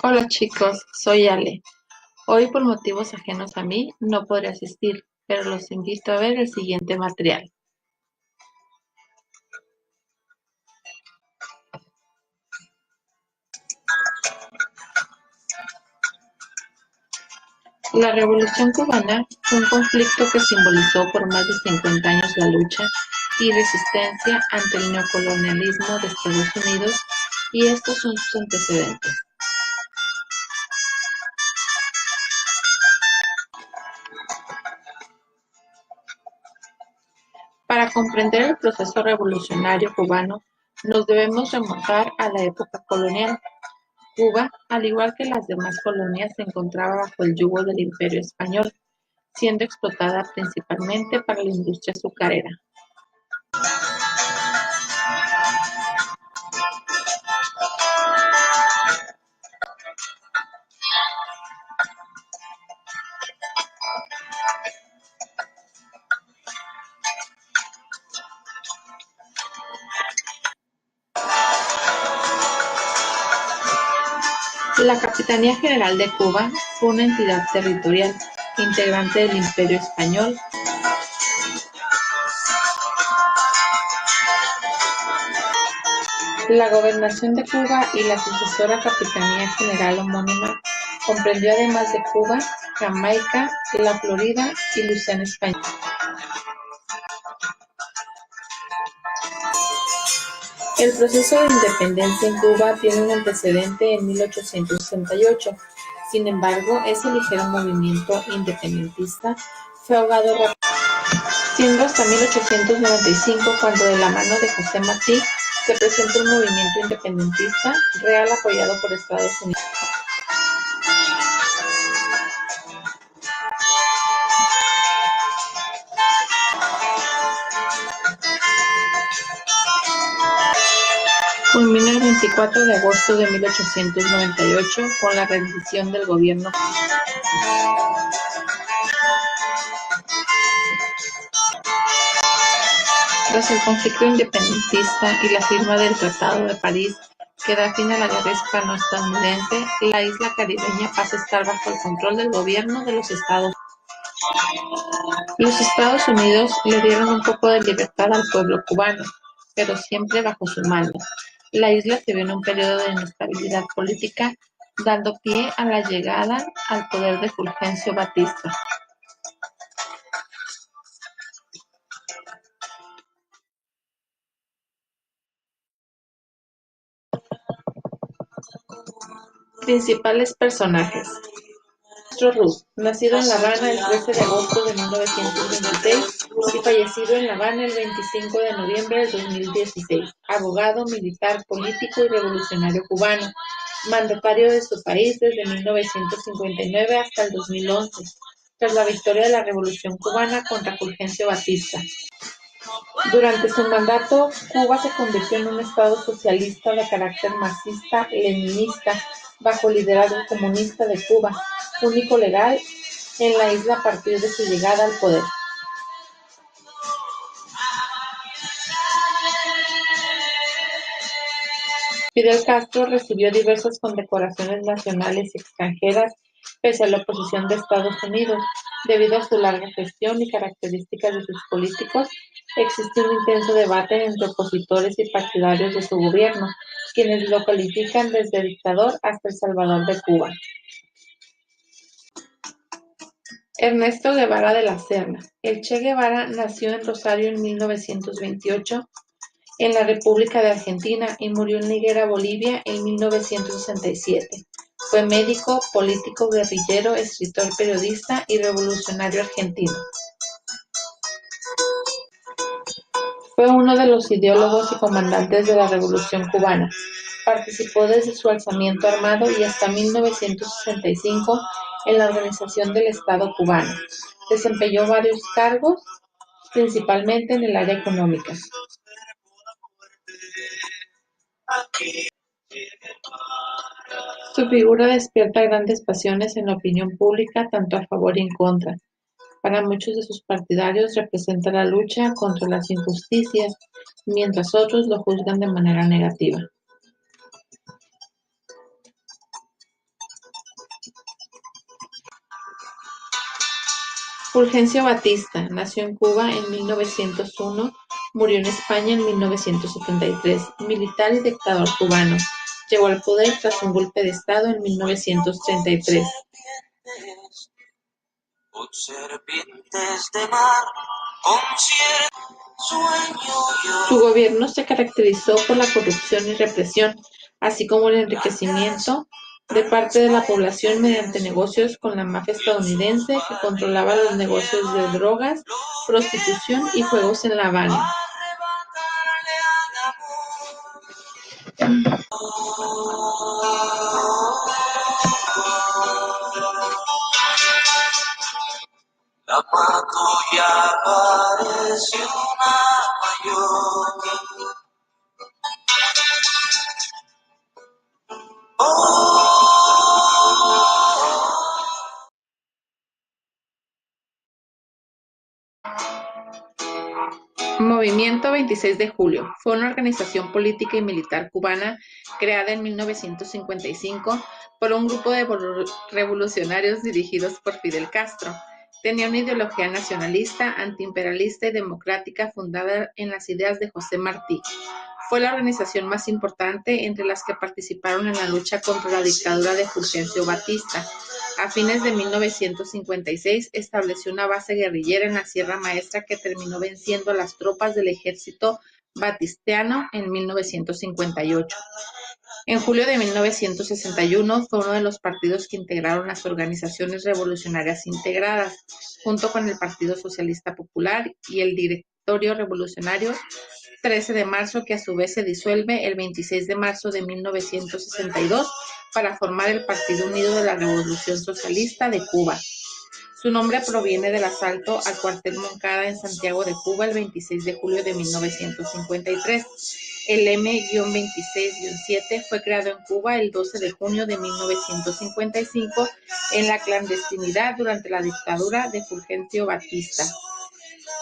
Hola chicos, soy Ale. Hoy por motivos ajenos a mí no podré asistir, pero los invito a ver el siguiente material. La Revolución cubana fue un conflicto que simbolizó por más de 50 años la lucha y resistencia ante el neocolonialismo de Estados Unidos, y estos son sus antecedentes. Para comprender el proceso revolucionario cubano, nos debemos remontar a la época colonial. Cuba, al igual que las demás colonias, se encontraba bajo el yugo del Imperio Español, siendo explotada principalmente para la industria azucarera. La Capitanía General de Cuba fue una entidad territorial, integrante del Imperio Español. La gobernación de Cuba y la sucesora Capitanía General homónima comprendió, además de Cuba, Jamaica, la Florida y Luisiana española. El proceso de independencia en Cuba tiene un antecedente en 1868. Sin embargo, ese ligero movimiento independentista fue ahogado rápidamente, siendo hasta 1895 cuando, de la mano de José Martí, se presentó un movimiento independentista real apoyado por Estados Unidos. Culmina el 24 de agosto de 1898 con la rendición del gobierno. Tras el conflicto independentista y la firma del Tratado de París, que da fin a la guerra hispano-estadounidense, la isla caribeña pasa a estar bajo el control del gobierno de los Estados Unidos. Los Estados Unidos le dieron un poco de libertad al pueblo cubano, pero siempre bajo su mando. La isla se vio en un periodo de inestabilidad política, dando pie a la llegada al poder de Fulgencio Batista. Principales personajes. Castro Ruz, nacido en La Habana el 13 de agosto de 1926 y fallecido en La Habana el 25 de noviembre del 2016. Abogado, militar, político y revolucionario cubano. Mandatario de su país desde 1959 hasta el 2011, tras la victoria de la Revolución cubana contra Fulgencio Batista. Durante su mandato, Cuba se convirtió en un estado socialista de carácter marxista-leninista, bajo el liderazgo comunista de Cuba, único legal en la isla a partir de su llegada al poder. Fidel Castro recibió diversas condecoraciones nacionales y extranjeras pese a la oposición de Estados Unidos. Debido a su larga gestión y características de sus políticos, existe un intenso debate entre opositores y partidarios de su gobierno, quienes lo califican desde dictador hasta el Salvador de Cuba. Ernesto Guevara de la Serna. El Che Guevara nació en Rosario en 1928, en la República de Argentina, y murió en Higuera, Bolivia, en 1967. Fue médico, político, guerrillero, escritor, periodista y revolucionario argentino. Fue uno de los ideólogos y comandantes de la Revolución cubana. Participó desde su alzamiento armado y hasta 1965 en la organización del Estado cubano. Desempeñó varios cargos, principalmente en el área económica. Su figura despierta grandes pasiones en la opinión pública, tanto a favor y en contra. Para muchos de sus partidarios representa la lucha contra las injusticias, mientras otros lo juzgan de manera negativa. Fulgencio Batista nació en Cuba en 1901, murió en España en 1973, militar y dictador cubano. Llegó al poder tras un golpe de Estado en 1933. Su gobierno se caracterizó por la corrupción y represión, así como el enriquecimiento de parte de la población mediante negocios con la mafia estadounidense que controlaba los negocios de drogas, prostitución y juegos en La Habana. La mato ya parece una mayor. Movimiento 26 de Julio fue una organización política y militar cubana creada en 1955 por un grupo de revolucionarios dirigidos por Fidel Castro. Tenía una ideología nacionalista, antiimperialista y democrática fundada en las ideas de José Martí. Fue la organización más importante entre las que participaron en la lucha contra la dictadura de Fulgencio Batista. A fines de 1956 estableció una base guerrillera en la Sierra Maestra que terminó venciendo a las tropas del ejército batistiano en 1958. En julio de 1961 fue uno de los partidos que integraron las organizaciones revolucionarias integradas, junto con el Partido Socialista Popular y el Directorio Revolucionario 13 de marzo, que a su vez se disuelve el 26 de marzo de 1962 para formar el Partido Unido de la Revolución Socialista de Cuba. Su nombre proviene del asalto al cuartel Moncada en Santiago de Cuba el 26 de julio de 1953. El M-26-7 fue creado en Cuba el 12 de junio de 1955 en la clandestinidad durante la dictadura de Fulgencio Batista.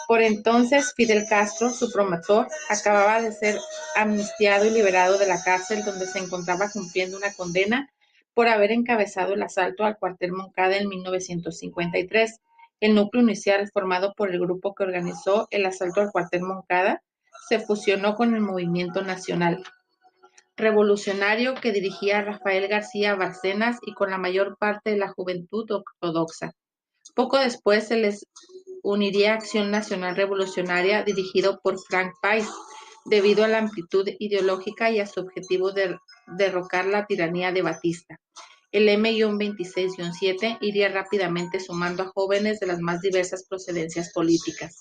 Por entonces, Fidel Castro, su promotor, acababa de ser amnistiado y liberado de la cárcel donde se encontraba cumpliendo una condena por haber encabezado el asalto al cuartel Moncada en 1953. El núcleo inicial, formado por el grupo que organizó el asalto al cuartel Moncada, se fusionó con el Movimiento Nacional Revolucionario que dirigía Rafael García Bárcenas y con la mayor parte de la juventud ortodoxa. Poco después se les uniría Acción Nacional Revolucionaria dirigido por Frank Pais, debido a la amplitud ideológica y a su objetivo de derrocar la tiranía de Batista. El M-26-7 iría rápidamente sumando a jóvenes de las más diversas procedencias políticas.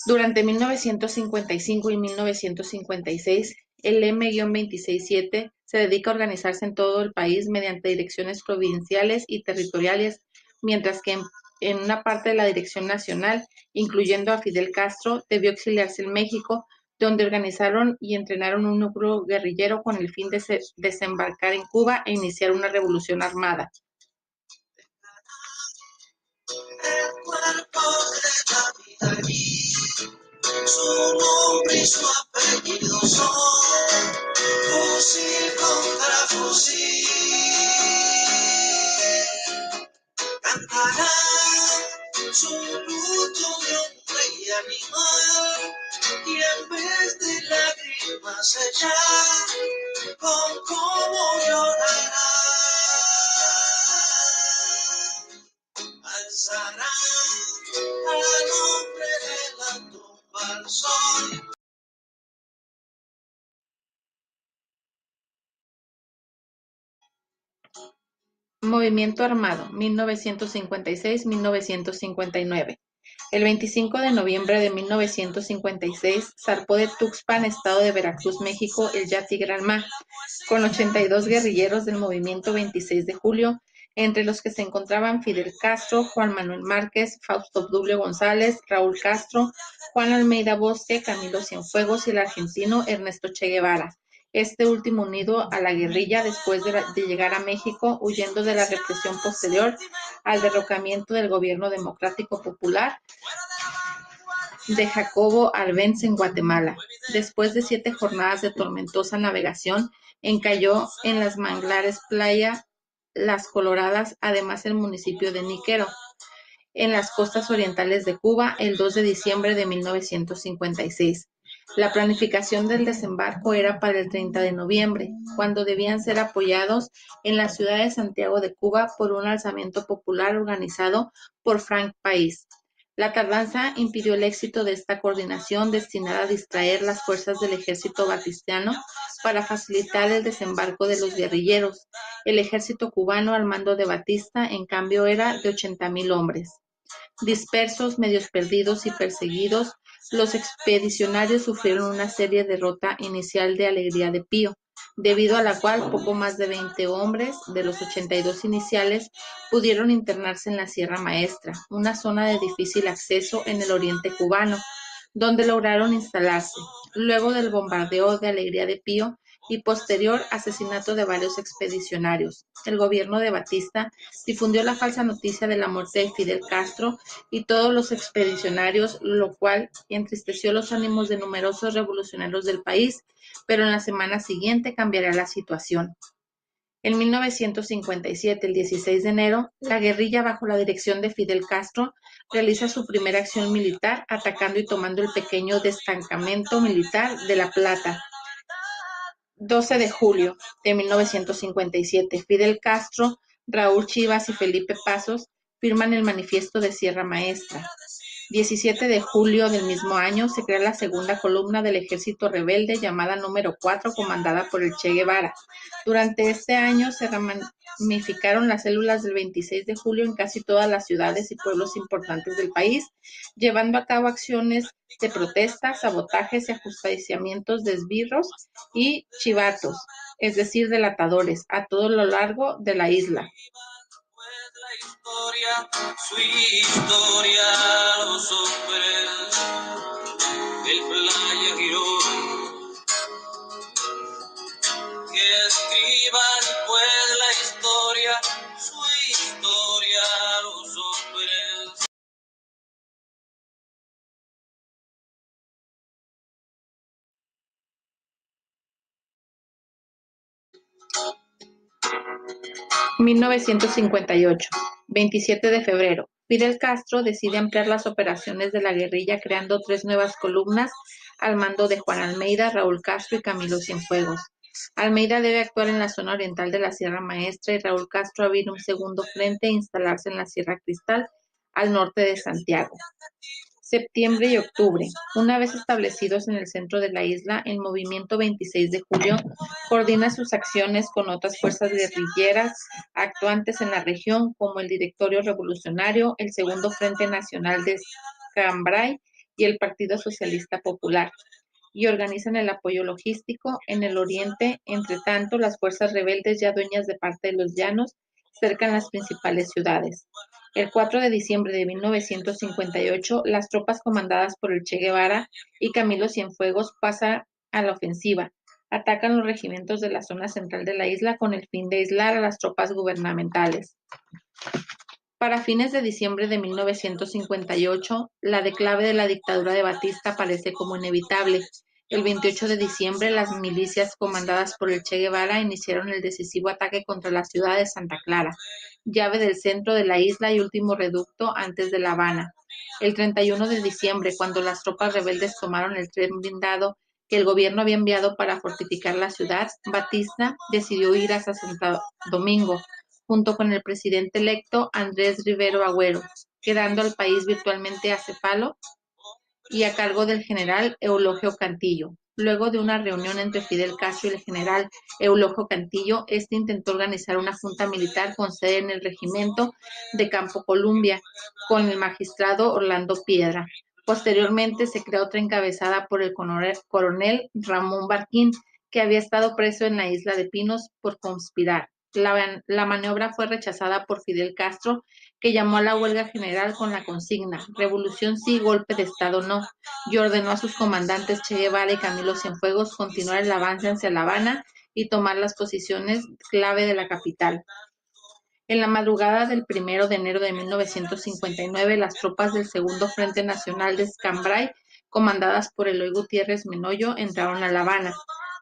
Durante 1955 y 1956, el M-26-7 se dedica a organizarse en todo el país mediante direcciones provinciales y territoriales, mientras que en una parte de la dirección nacional, incluyendo a Fidel Castro, debió exiliarse en México, donde organizaron y entrenaron un núcleo guerrillero con el fin de desembarcar en Cuba e iniciar una revolución armada. El cuerpo de la vida allí, su nombre y su apellido son fusil contra fusil. Cantarán su luto de hombre y animal, y en vez de lágrimas echar, con cómo llorarán. Alzarán al hombre de la tumba al sol. Movimiento armado, 1956-1959. El 25 de noviembre de 1956 zarpó de Tuxpan, estado de Veracruz, México, el Yaqui Granma, con 82 guerrilleros del movimiento 26 de julio, entre los que se encontraban Fidel Castro, Juan Manuel Márquez, Fausto Obdulio González, Raúl Castro, Juan Almeida Bosque, Camilo Cienfuegos y el argentino Ernesto Che Guevara. Este último unido a la guerrilla después de llegar a México, huyendo de la represión posterior al derrocamiento del gobierno democrático popular de Jacobo Arbenz en Guatemala. Después de 7 jornadas de tormentosa navegación, encalló en las manglares playa Las Coloradas, además el municipio de Niquero. en las costas orientales de Cuba el 2 de diciembre de 1956. La planificación del desembarco era para el 30 de noviembre, cuando debían ser apoyados en la ciudad de Santiago de Cuba por un alzamiento popular organizado por Frank País. La tardanza impidió el éxito de esta coordinación destinada a distraer las fuerzas del ejército batistano para facilitar el desembarco de los guerrilleros. El ejército cubano al mando de Batista, en cambio, era de 80,000 hombres. Dispersos, medios perdidos y perseguidos, los expedicionarios sufrieron una seria derrota inicial de Alegría de Pío, debido a la cual poco más de 20 hombres de los 82 iniciales pudieron internarse en la Sierra Maestra, una zona de difícil acceso en el oriente cubano, donde lograron instalarse. Luego del bombardeo de Alegría de Pío y posterior asesinato de varios expedicionarios, el gobierno de Batista difundió la falsa noticia de la muerte de Fidel Castro y todos los expedicionarios, lo cual entristeció los ánimos de numerosos revolucionarios del país, pero en la semana siguiente cambiará la situación. En 1957, el 16 de enero, la guerrilla bajo la dirección de Fidel Castro realiza su primera acción militar atacando y tomando el pequeño destacamento militar de La Plata. 12 de julio de 1957, Fidel Castro, Raúl Chivas y Felipe Pasos firman el Manifiesto de Sierra Maestra. 17 de julio del mismo año se crea la segunda columna del ejército rebelde llamada número 4, comandada por el Che Guevara. Durante este año se ramificaron las células del 26 de julio en casi todas las ciudades y pueblos importantes del país, llevando a cabo acciones de protesta, sabotajes y ajusticiamientos de esbirros y chivatos, es decir, delatadores, a todo lo largo de la isla. Su historia, los hombres del Playa Girón, que escriban pues la historia, su historia, los hombres. (1958) 27 de febrero. Fidel Castro decide ampliar las operaciones de la guerrilla creando 3 nuevas columnas al mando de Juan Almeida, Raúl Castro y Camilo Cienfuegos. Almeida debe actuar en la zona oriental de la Sierra Maestra y Raúl Castro abrir un segundo frente e instalarse en la Sierra Cristal, al norte de Santiago. Septiembre y octubre. Una vez establecidos en el centro de la isla, el Movimiento 26 de Julio coordina sus acciones con otras fuerzas guerrilleras actuantes en la región, como el Directorio Revolucionario, el Segundo Frente Nacional de Cambrai y el Partido Socialista Popular, y organizan el apoyo logístico en el oriente. Entre tanto, las fuerzas rebeldes, ya dueñas de parte de los llanos, cercan las principales ciudades. El 4 de diciembre de 1958, las tropas comandadas por el Che Guevara y Camilo Cienfuegos pasan a la ofensiva. Atacan los regimientos de la zona central de la isla con el fin de aislar a las tropas gubernamentales. Para fines de diciembre de 1958, la declave de la dictadura de Batista parece como inevitable. El 28 de diciembre, las milicias comandadas por el Che Guevara iniciaron el decisivo ataque contra la ciudad de Santa Clara, llave del centro de la isla y último reducto antes de La Habana. El 31 de diciembre, cuando las tropas rebeldes tomaron el tren blindado que el gobierno había enviado para fortificar la ciudad, Batista decidió ir hacia Santo Domingo, junto con el presidente electo Andrés Rivero Agüero, quedando al país virtualmente a Cefalo y a cargo del general Eulogio Cantillo. Luego de una reunión entre Fidel Castro y el general Eulogio Cantillo, este intentó organizar una junta militar con sede en el regimiento de Campo Columbia, con el magistrado Orlando Piedra. Posteriormente se creó otra encabezada por el coronel Ramón Barquín, que había estado preso en la isla de Pinos por conspirar. La maniobra fue rechazada por Fidel Castro, que llamó a la huelga general con la consigna "Revolución sí, golpe de Estado no", y ordenó a sus comandantes Che Guevara y Camilo Cienfuegos continuar el avance hacia La Habana y tomar las posiciones clave de la capital. En la madrugada del 1 de enero de 1959, las tropas del Segundo Frente Nacional de Cambrai, comandadas por Eloy Gutiérrez Menoyo, entraron a La Habana.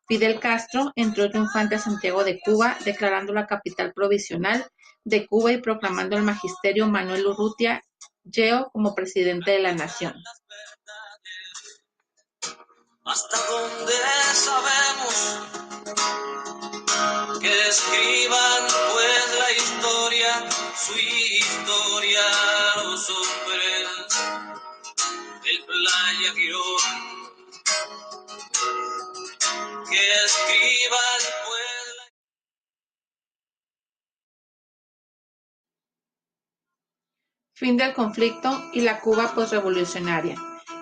Fidel Castro entró triunfante a Santiago de Cuba, declarando la capital provisional de Cuba y proclamando el magisterio Manuel Urrutia Yeo como presidente de la nación. Hasta donde sabemos que escriban pues la historia, su historia, los hombres del Playa Girón, que escriban pues la... Fin del conflicto y la Cuba posrevolucionaria.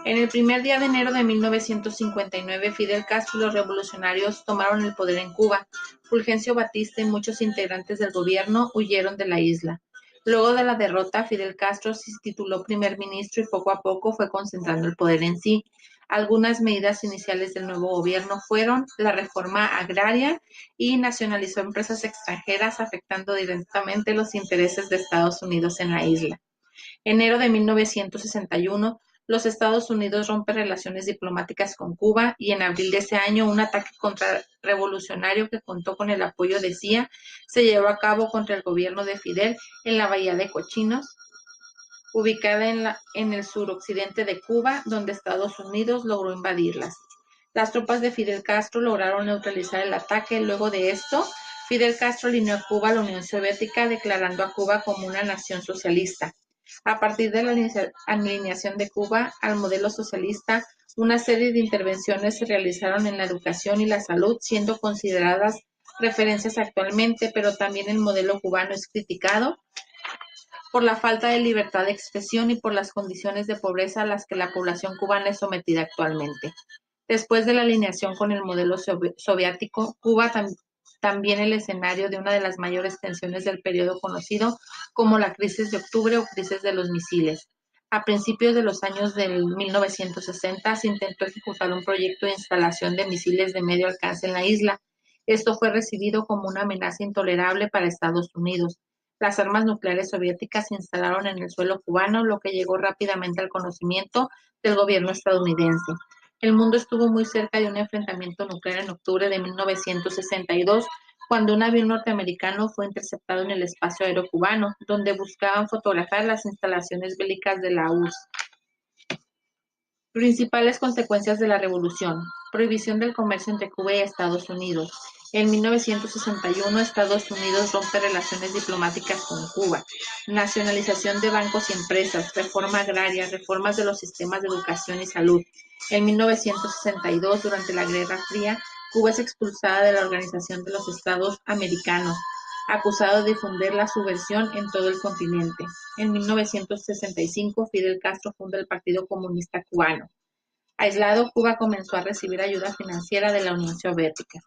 En el primer día de enero de 1959, Fidel Castro y los revolucionarios tomaron el poder en Cuba. Fulgencio Batista y muchos integrantes del gobierno huyeron de la isla. Luego de la derrota, Fidel Castro se tituló primer ministro y poco a poco fue concentrando el poder en sí. Algunas medidas iniciales del nuevo gobierno fueron la reforma agraria y nacionalizó empresas extranjeras, afectando directamente los intereses de Estados Unidos en la isla. Enero de 1961, los Estados Unidos rompen relaciones diplomáticas con Cuba y en abril de ese año un ataque contrarrevolucionario que contó con el apoyo de CIA se llevó a cabo contra el gobierno de Fidel en la bahía de Cochinos, ubicada en el suroccidente de Cuba, donde Estados Unidos logró invadirlas. Las tropas de Fidel Castro lograron neutralizar el ataque. Luego de esto, Fidel Castro alineó a Cuba a la Unión Soviética, declarando a Cuba como una nación socialista. A partir de la alineación de Cuba al modelo socialista, una serie de intervenciones se realizaron en la educación y la salud, siendo consideradas referencias actualmente, pero también el modelo cubano es criticado por la falta de libertad de expresión y por las condiciones de pobreza a las que la población cubana es sometida actualmente. Después de la alineación con el modelo soviético, Cuba también el escenario de una de las mayores tensiones del periodo conocido como la crisis de octubre o crisis de los misiles. A principios de los años del 1960 se intentó ejecutar un proyecto de instalación de misiles de medio alcance en la isla. Esto fue recibido como una amenaza intolerable para Estados Unidos. Las armas nucleares soviéticas se instalaron en el suelo cubano, lo que llegó rápidamente al conocimiento del gobierno estadounidense. El mundo estuvo muy cerca de un enfrentamiento nuclear en octubre de 1962, cuando un avión norteamericano fue interceptado en el espacio aéreo cubano, donde buscaban fotografiar las instalaciones bélicas de la URSS. Principales consecuencias de la revolución: prohibición del comercio entre Cuba y Estados Unidos. En 1961, Estados Unidos rompe relaciones diplomáticas con Cuba. Nacionalización de bancos y empresas, reforma agraria, reformas de los sistemas de educación y salud. En 1962, durante la Guerra Fría, Cuba es expulsada de la Organización de los Estados Americanos, acusado de difundir la subversión en todo el continente. En 1965, Fidel Castro funda el Partido Comunista Cubano. Aislado, Cuba comenzó a recibir ayuda financiera de la Unión Soviética.